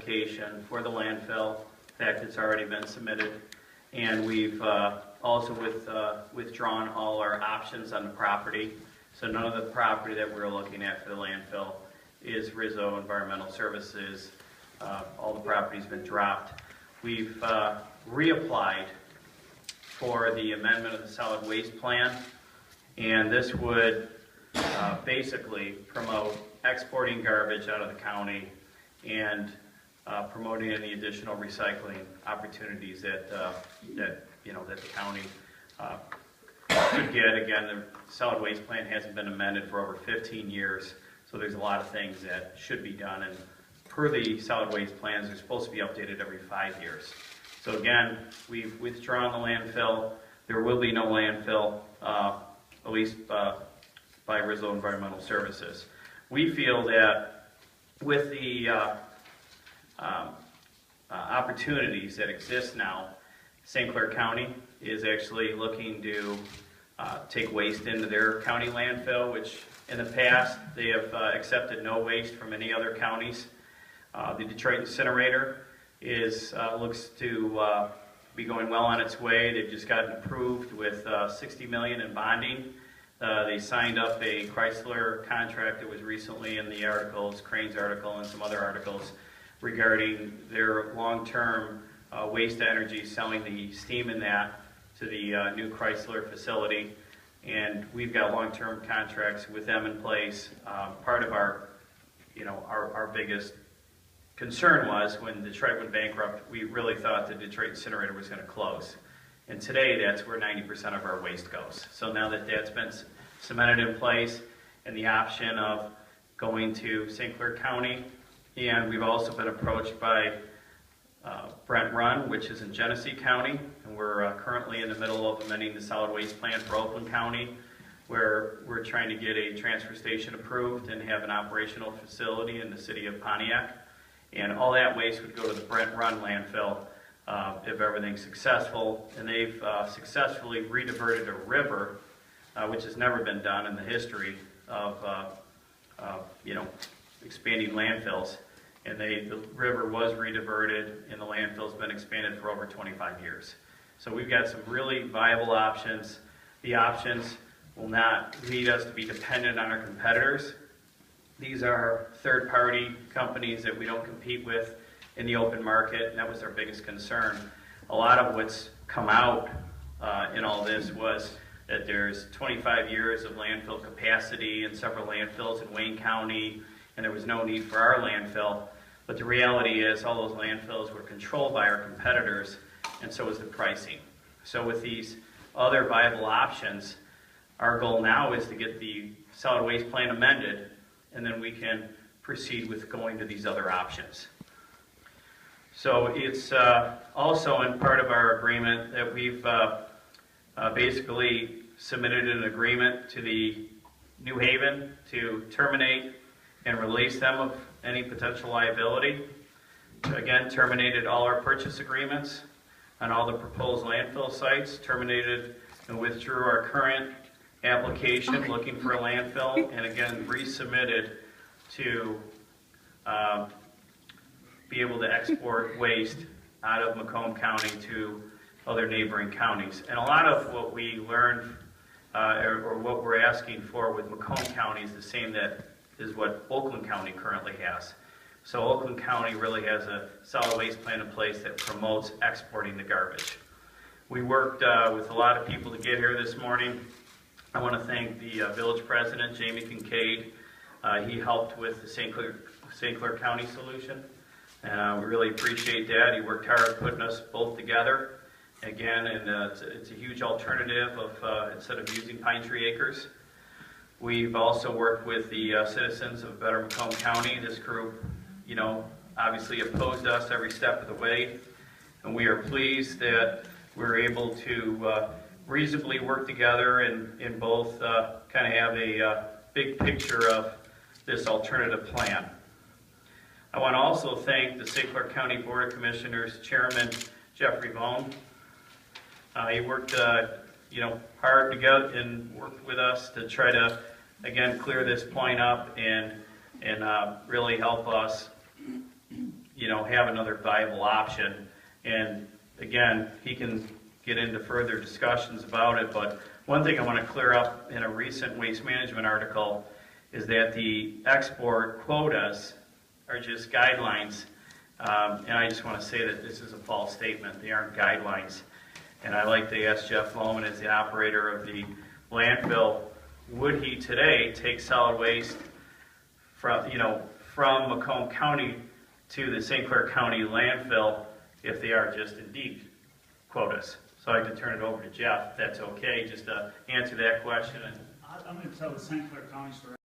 application for the landfill. In fact, it's already been submitted. And we've also withdrawn all our options on the property. So none of the property that we're looking at for the landfill is Rizzo Environmental Services. All the property's been dropped. We've reapplied for the amendment of the solid waste plan, and this would basically promote exporting garbage out of the county and promoting any additional recycling opportunities that the county could get. Again, the solid waste plan hasn't been amended for over 15 years, so there's a lot of things that should be done. And per the solid waste plans, they're supposed to be updated every 5 years. So again, we've withdrawn the landfill. There will be no landfill, at least by Rizzo Environmental Services. We feel that with the opportunities that exist now, St. Clair County is actually looking to take waste into their county landfill, which in the past they have accepted no waste from any other counties. The Detroit incinerator looks to be going well on its way. They've just gotten approved with $60 million in bonding. They signed up a Chrysler contract that was recently in the articles, Crane's article and some other articles, regarding their long-term waste energy, selling the steam in that to the new Chrysler facility. And we've got long-term contracts with them in place. Part of our biggest concern was when Detroit went bankrupt, we really thought the Detroit incinerator was going to close. And today, that's where 90% of our waste goes. So now that that's been cemented in place, and the option of going to St. Clair County, and we've also been approached by Brent Run, which is in Genesee County, and we're currently in the middle of amending the solid waste plan for Oakland County, where we're trying to get a transfer station approved and have an operational facility in the city of Pontiac. And all that waste would go to the Brent Run landfill if everything's successful. And they've successfully rediverted a river, which has never been done in the history of expanding landfills. And the river was rediverted, and the landfill's been expanded for over 25 years. So we've got some really viable options. The options will not lead us to be dependent on our competitors. These are third-party companies that we don't compete with in the open market, and that was our biggest concern. A lot of what's come out in all this was that there's 25 years of landfill capacity in several landfills in Wayne County, and there was no need for our landfill. But the reality is all those landfills were controlled by our competitors, and so was the pricing. So with these other viable options, our goal now is to get the solid waste plan amended, and then we can proceed with going to these other options. So it's also in part of our agreement that we've basically submitted an agreement to the New Haven to terminate and release them of any potential liability. Again, terminated all our purchase agreements on all the proposed landfill sites, terminated and withdrew our current application looking for a landfill, and again resubmitted to be able to export waste out of Macomb County to other neighboring counties. And a lot of what we learned or what we're asking for with Macomb County is the same that is what Oakland County currently has. So Oakland County really has a solid waste plan in place that promotes exporting the garbage. We worked with a lot of people to get here this morning. I want to thank the village president, Jamie Kincaid. He helped with the St. Clair County solution, and we really appreciate that. He worked hard putting us both together. Again, and it's a huge alternative of instead of using pine tree acres. We've also worked with the citizens of Better Macomb County. This group, obviously opposed us every step of the way, and we are pleased that we're able to reasonably work together and both kind of have a big picture of this alternative plan. I want to also thank the St. Clair County Board of Commissioners Chairman Jeffrey Vaughn. He worked hard together and worked with us to try to again clear this point up and really help us have another viable option. And again, he can get into further discussions about it, but one thing I want to clear up in a recent waste management article is that the export quotas are just guidelines. And I just want to say that this is a false statement. They aren't guidelines. And I'd like to ask Jeff Lohman, as the operator of the landfill, would he today take solid waste from Macomb County to the St. Clair County landfill if they are just indeed quotas? So I'd like to turn it over to Jeff, if that's okay, just to answer that question. I'm going to tell the St. Clair County story.